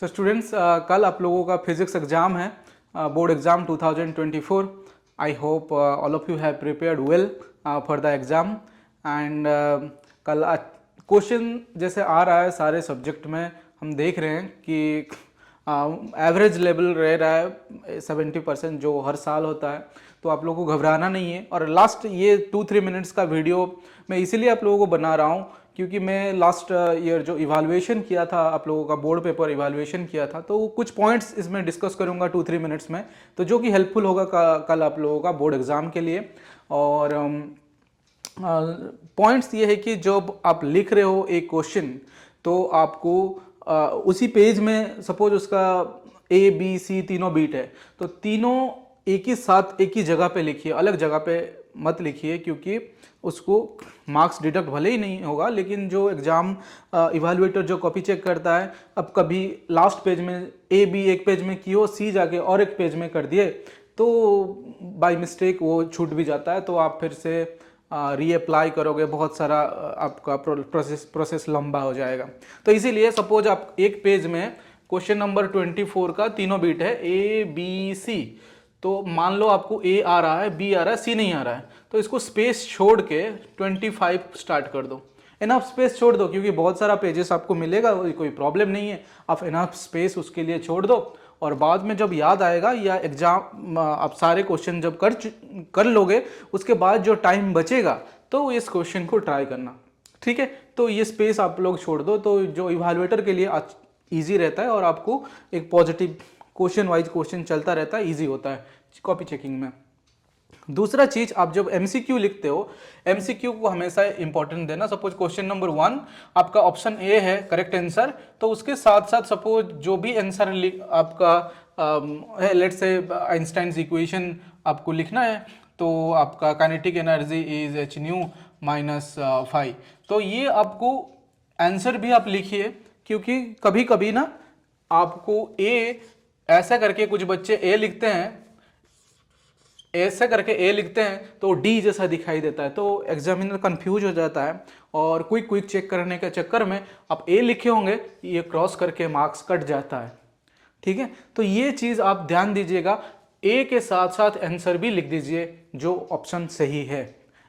तो स्टूडेंट्स कल आप लोगों का फिजिक्स एग्जाम है, board exam 2024। I hope all of you have prepared well for the exam and कल क्वेश्चन जैसे आ रहा है सारे सब्जेक्ट में हम देख रहे हैं कि एवरेज लेवल रह रहा है 70% जो हर साल होता है। तो आप लोगों को घबराना नहीं है। और लास्ट ये 2-3 मिनट्स का वीडियो मैं इसीलिए आप लोगों को बना रहा हूँ क्योंकि मैं लास्ट ईयर जो इवाल्यूएशन किया था, आप लोगों का बोर्ड पेपर इवाल्यूएशन किया था, तो कुछ पॉइंट्स इसमें डिस्कस करूंगा 2-3 मिनट्स में, तो जो कि हेल्पफुल होगा कल आप लोगों का बोर्ड एग्जाम के लिए। और पॉइंट्स ये है कि जब आप लिख रहे हो एक क्वेश्चन तो आपको उसी पेज में सपोज उसका ए बी सी तीनों बीट है तो तीनों एक ही साथ एक ही जगह पे लिखिए, अलग जगह पे मत लिखिए, क्योंकि उसको मार्क्स डिडक्ट भले ही नहीं होगा, लेकिन जो एग्जाम इवैल्यूएटर जो कॉपी चेक करता है, अब कभी लास्ट पेज में ए बी एक पेज में किए, सी जाके और एक पेज में कर दिए तो बाय मिस्टेक वो छूट भी जाता है, तो आप फिर से रीअप्लाई करोगे, बहुत सारा आपका प्रोसेस लंबा हो जाएगा। तो इसीलिए सपोज आप एक पेज में क्वेश्चन नंबर 24 का तीनों बीट है ए बी सी, तो मान लो आपको ए आ रहा है, बी आ रहा है, सी नहीं आ रहा है, तो इसको स्पेस छोड़ के 25 स्टार्ट कर दो। इनफ स्पेस छोड़ दो, क्योंकि बहुत सारा पेजेस आपको मिलेगा, कोई प्रॉब्लम नहीं है, आप इनफ स्पेस उसके लिए छोड़ दो। और बाद में जब याद आएगा या एग्जाम आप सारे क्वेश्चन जब कर लोगे, उसके बाद जो टाइम बचेगा तो इस क्वेश्चन को ट्राई करना, ठीक है। तो ये स्पेस आप लोग छोड़ दो, तो जो इवैल्यूएटर के लिए ईजी रहता है और आपको एक पॉजिटिव क्वेश्चन वाइज क्वेश्चन चलता रहता है, ईजी होता है कॉपी चेकिंग में। दूसरा चीज, आप जब एमसीक्यू लिखते हो, एमसीक्यू को हमेशा इंपॉर्टेंट देना। सपोज क्वेश्चन नंबर 1 आपका ऑप्शन ए है करेक्ट आंसर, तो उसके साथ साथ सपोज जो भी आंसर आपका है, लेट्स से आइंस्टाइन्स इक्वेशन आपको लिखना है, तो आपका kinetic energy is H new minus 5, तो ये आपको आंसर भी आप लिखिए, क्योंकि कभी कभी ना आपको ए ऐसा करके कुछ बच्चे ए लिखते हैं, ऐसे करके ए लिखते हैं तो डी जैसा दिखाई देता है, तो एग्जामिनर कंफ्यूज हो जाता है और क्विक चेक करने के चक्कर में आप ए लिखे होंगे, ये क्रॉस करके मार्क्स कट जाता है, ठीक है। तो ये चीज आप ध्यान दीजिएगा, ए के साथ साथ आंसर भी लिख दीजिए जो ऑप्शन सही है।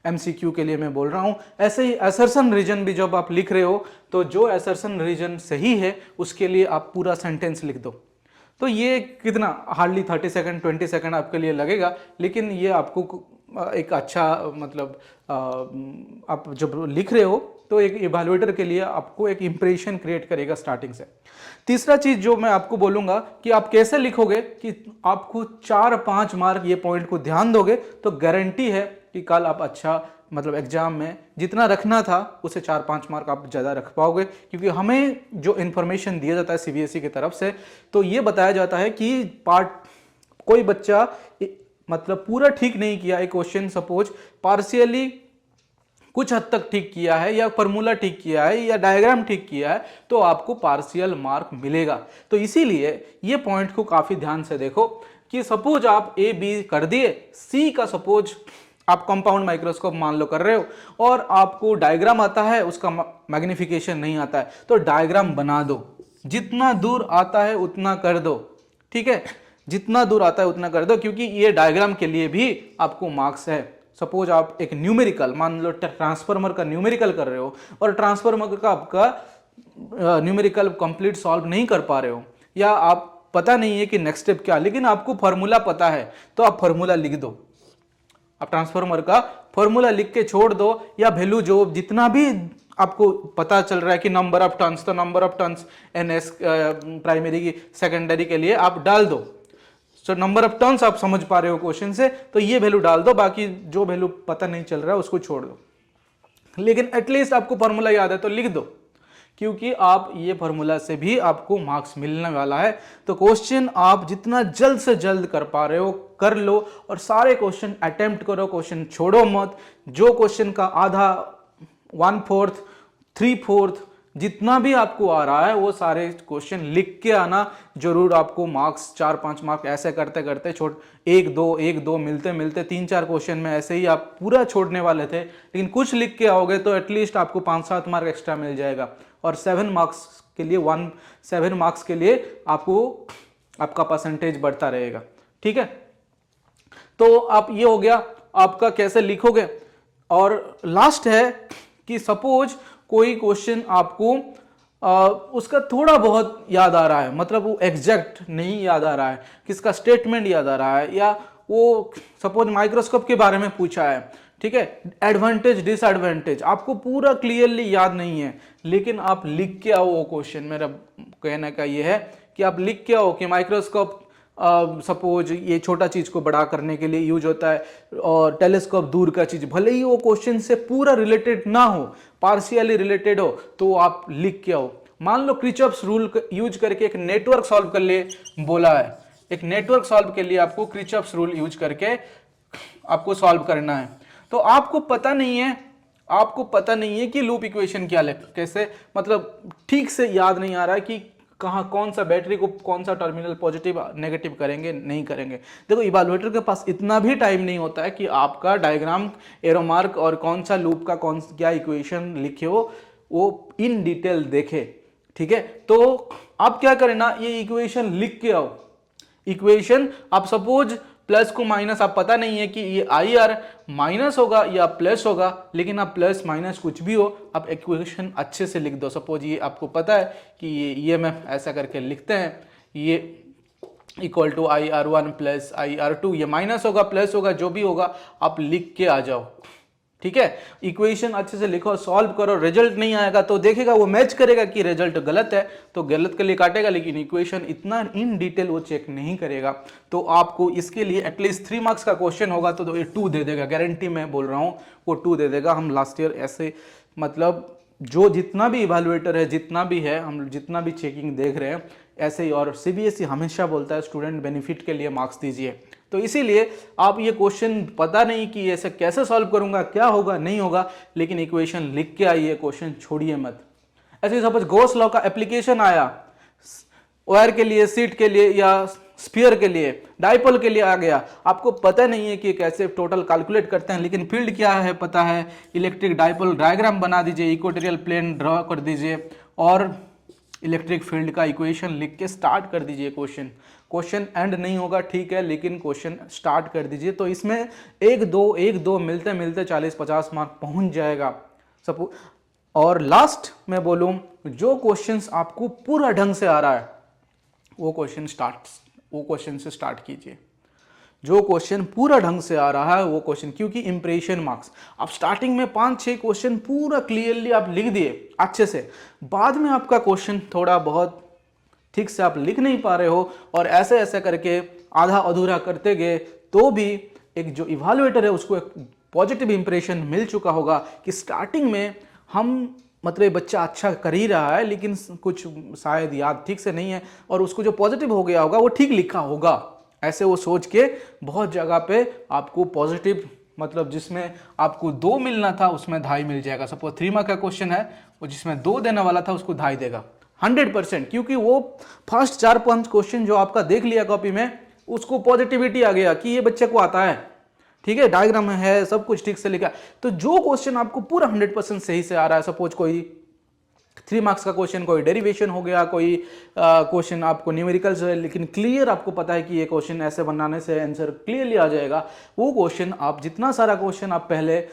एमसीक्यू के लिए मैं बोल रहा हूं। ऐसे ही असर्शन रीजन भी जब आप लिख रहे हो तो जो असर्शन रीजन सही है उसके लिए आप पूरा सेंटेंस लिख दो। तो ये कितना हार्डली 30 सेकंड 20 सेकंड आपके लिए लगेगा, लेकिन ये आपको एक अच्छा मतलब आप जब लिख रहे हो तो एक इवैल्यूएटर के लिए आपको एक इंप्रेशन क्रिएट करेगा स्टार्टिंग से। तीसरा चीज जो मैं आपको बोलूंगा कि आप कैसे लिखोगे, कि आपको 4-5 मार्क ये पॉइंट को ध्यान दोगे तो गारंटी है कि कल आप अच्छा मतलब एग्जाम में जितना रखना था उससे 4-5 मार्क आप ज़्यादा रख पाओगे। क्योंकि हमें जो इन्फॉर्मेशन दिया जाता है सीबीएसई की तरफ से, तो ये बताया जाता है कि कोई बच्चा मतलब पूरा ठीक नहीं किया एक क्वेश्चन, सपोज पार्शियली कुछ हद तक ठीक किया है, या फॉर्मूला ठीक किया है, या डायग्राम ठीक किया है, तो आपको पार्शियल मार्क मिलेगा। तो इसीलिए ये पॉइंट को काफी ध्यान से देखो कि सपोज आप ए बी कर दिए, सी का सपोज आप कंपाउंड माइक्रोस्कोप मान लो कर रहे हो और आपको डायग्राम आता है, उसका मैग्निफिकेशन नहीं आता है, तो डायग्राम बना दो, जितना दूर आता है उतना कर दो, ठीक है, जितना दूर आता है उतना कर दो, क्योंकि ये डायग्राम के लिए भी आपको मार्क्स है। सपोज आप एक न्यूमेरिकल मान लो ट्रांसफार्मर का न्यूमेरिकल कर रहे हो और ट्रांसफार्मर का आपका न्यूमेरिकल कंप्लीट सॉल्व नहीं कर पा रहे हो, या आप पता नहीं है कि नेक्स्ट स्टेप क्या, लेकिन आपको फॉर्मूला पता है, तो आप फॉर्मूला लिख दो, आप ट्रांसफार्मर का फॉर्मूला लिख के छोड़ दो, या वैल्यू जो जितना भी आपको पता चल रहा है कि नंबर ऑफ टर्न्स, तो number of turns NS primary की सेकेंडरी के लिए आप डाल दो। तो नंबर ऑफ टर्न्स आप समझ पा रहे हो क्वेश्चन से, तो ये वैल्यू डाल दो, बाकी जो वैल्यू पता नहीं चल रहा है उसको छोड़ दो, लेकिन एटलीस्ट आपको फॉर्मूला याद है तो लिख दो, क्योंकि आप ये फॉर्मूला से भी आपको मार्क्स मिलने वाला है। तो क्वेश्चन आप जितना जल्द से जल्द कर पा रहे हो कर लो, और सारे क्वेश्चन अटेम्प्ट करो, क्वेश्चन छोड़ो मत। जो क्वेश्चन का आधा 1/4 3/4 जितना भी आपको आ रहा है वो सारे क्वेश्चन लिख के आना जरूर। आपको मार्क्स 4-5 मार्क ऐसे करते करते छोड़, एक दो मिलते मिलते 3-4 क्वेश्चन में ऐसे ही आप पूरा छोड़ने वाले थे, लेकिन कुछ लिख के आओगे तो एटलीस्ट आपको 5-7 मार्क एक्स्ट्रा मिल जाएगा। और 7 मार्क्स के लिए 7 मार्क्स के लिए आपको आपका परसेंटेज बढ़ता रहेगा। ठीक है, तो आप ये हो गया आपका कैसे लिखोगे। और लास्ट है कि सपोज कोई क्वेश्चन आपको उसका थोड़ा बहुत याद आ रहा है, मतलब वो एग्जैक्ट नहीं याद आ रहा है, किसका स्टेटमेंट याद आ रहा है, या वो सपोज माइक्रोस्कोप के बारे में पूछा है, ठीक है, एडवांटेज डिसएडवांटेज आपको पूरा क्लियरली याद नहीं है, लेकिन आप लिख के आओ वो क्वेश्चन। मेरा कहने का ये है कि आप लिख के आओ कि माइक्रोस्कोप सपोज ये छोटा चीज को बड़ा करने के लिए यूज होता है, और टेलीस्कोप दूर का चीज, भले ही वो क्वेश्चन से पूरा रिलेटेड ना हो, पार्शियली रिलेटेड हो, तो आप लिख के आओ। मान लो क्रिचॉप्स रूल यूज करके एक नेटवर्क सॉल्व कर लिए बोला है, एक नेटवर्क सॉल्व के लिए आपको क्रिचॉप्स रूल यूज करके आपको सॉल्व करना है, तो आपको पता नहीं है कि लूप इक्वेशन क्या है, कैसे, मतलब ठीक से याद नहीं आ रहा है कि कहाँ कौन सा बैटरी को कौन सा टर्मिनल पॉजिटिव नेगेटिव करेंगे नहीं करेंगे। देखो इवैल्यूएटर के पास इतना भी टाइम नहीं होता है कि आपका डायग्राम, एरो मार्क और कौन सा लूप का कौन क्या इक्वेशन लिखे हो वो इन डिटेल देखे। ठीक है, तो आप क्या करना, ये इक्वेशन लिख के आओ। इक्वेशन आप सपोज प्लस को माइनस, आप पता नहीं है कि ये आई आर माइनस होगा या प्लस होगा, लेकिन आप प्लस माइनस कुछ भी हो आप इक्वेशन अच्छे से लिख दो। सपोज ये आपको पता है कि ये ईएमएफ ऐसा करके लिखते हैं, ये equal to I R one plus I R two, ये माइनस होगा प्लस होगा जो भी होगा आप लिख के आ जाओ। ठीक है, इक्वेशन अच्छे से लिखो, सॉल्व करो, रिजल्ट नहीं आएगा तो देखेगा वो मैच करेगा कि रिजल्ट गलत है तो गलत के लिए काटेगा, लेकिन इक्वेशन इतना इन डिटेल वो चेक नहीं करेगा। तो आपको इसके लिए एटलीस्ट 3 मार्क्स का क्वेश्चन होगा तो ये 2 दे देगा, गारंटी मैं बोल रहा हूँ वो 2 दे देगा। हम लास्ट ईयर ऐसे, मतलब जो जितना भी इवैल्यूएटर है, जितना भी है, हम जितना भी चेकिंग देख रहे हैं ऐसे ही, और सीबीएसई हमेशा बोलता है स्टूडेंट बेनिफिट के लिए मार्क्स दीजिए। तो इसीलिए आप ये क्वेश्चन पता नहीं कि ऐसे कैसे सॉल्व करूंगा, क्या होगा नहीं होगा, लेकिन इक्वेशन लिख के आइए, क्वेश्चन छोड़िए मत। ऐसे सपोज गॉस लॉ का एप्लीकेशन आया वायर के लिए, सीट के लिए या स्फीयर के लिए, डाइपोल के लिए आ गया, आपको पता नहीं है कि कैसे टोटल कैलकुलेट करते हैं, लेकिन फील्ड क्या है पता है, इलेक्ट्रिक डाइपोल डायग्राम बना दीजिए, इक्वेटोरियल प्लेन ड्रॉ कर दीजिए और इलेक्ट्रिक फील्ड का इक्वेशन लिख के स्टार्ट कर दीजिए। क्वेश्चन एंड नहीं होगा ठीक है, लेकिन क्वेश्चन स्टार्ट कर दीजिए, तो इसमें एक दो मिलते मिलते 40-50 मार्क पहुंच जाएगा सपोज। और लास्ट में बोलूं, जो क्वेश्चंस आपको पूरा ढंग से आ रहा है वो क्वेश्चन से स्टार्ट कीजिए। जो क्वेश्चन पूरा ढंग से आ रहा है वो क्वेश्चन, क्योंकि इंप्रेशन मार्क्स, आप स्टार्टिंग में 5-6 क्वेश्चन पूरा क्लियरली आप लिख दिए अच्छे से, बाद में आपका क्वेश्चन थोड़ा बहुत ठीक से आप लिख नहीं पा रहे हो और ऐसे ऐसे करके आधा अधूरा करते गए, तो भी एक जो इवैल्यूएटर है उसको एक पॉजिटिव इंप्रेशन मिल चुका होगा कि स्टार्टिंग में हम, मतलब बच्चा अच्छा कर ही रहा है लेकिन कुछ शायद याद ठीक से नहीं है, और उसको जो पॉजिटिव हो गया होगा वो ठीक लिखा होगा, ऐसे वो सोच के बहुत जगह पे आपको पॉजिटिव, मतलब जिसमें आपको 2 मिलना था उसमें 2.5 मिल जाएगा। सपोज 3 मार्क का क्वेश्चन है, वो जिसमें 2 देने वाला था उसको 2.5 देगा 100%, क्योंकि वो फर्स्ट 4-5 क्वेश्चन जो आपका देख लिया कॉपी में, उसको पॉजिटिविटी आ गया कि ये बच्चे को आता है, ठीक है, डायग्राम है, सब कुछ ठीक से लिखा। तो जो क्वेश्चन आपको पूरा 100% सही से आ रहा है, सपोज कोई 3 मार्क्स का क्वेश्चन, कोई डेरिवेशन हो गया, कोई क्वेश्चन आपको न्यूमेरिकल्स है, लेकिन क्लियर आपको पता है कि ये क्वेश्चन ऐसे बनाने से आंसर क्लियरली आ जाएगा, वो क्वेश्चन आप जितना सारा क्वेश्चन आप पहले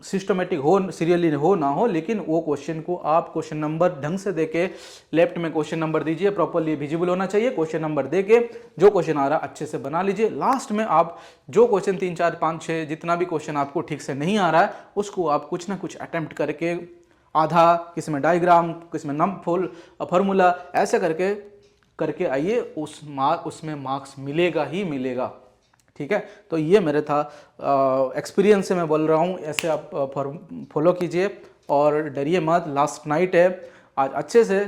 सिस्टमेटिक हो, सीरियली हो ना हो, लेकिन वो क्वेश्चन को आप क्वेश्चन नंबर ढंग से देके, लेफ्ट में क्वेश्चन नंबर दीजिए, प्रॉपरली विजिबल होना चाहिए, क्वेश्चन नंबर देके जो क्वेश्चन आ रहा है अच्छे से बना लीजिए। लास्ट में आप जो क्वेश्चन 3, 4, 5, 6 जितना भी क्वेश्चन आपको ठीक से नहीं आ रहा है उसको आप कुछ ना कुछ अटेम्प्ट करके, आधा किसमें डायग्राम, किसमें नंबर फॉर्मूला, ऐसे करके आइए, उसमें मार्क्स मिलेगा ही मिलेगा। ठीक है, तो ये मेरे था एक्सपीरियंस से मैं बोल रहा हूँ, ऐसे आप फॉलो कीजिए और डरिए मत। लास्ट नाइट है, आज अच्छे से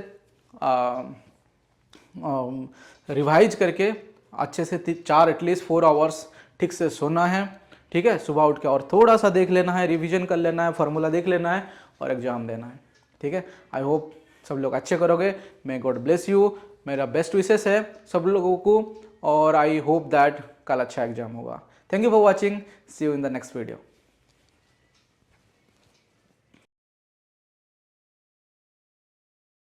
रिवाइज करके अच्छे से 4 एटलीस्ट 4 आवर्स ठीक से सोना है। ठीक है, सुबह उठ के और थोड़ा सा देख लेना है, रिवीजन कर लेना है, फार्मूला देख लेना है और एग्जाम देना है। ठीक है, आई होप सब लोग अच्छे करोगे। मे गॉड ब्लेस यू, मेरा बेस्ट विशेस है सब लोगों को, और आई होप दैट कल अच्छा एग्जाम होगा। Thank you for watching, see you in the next video.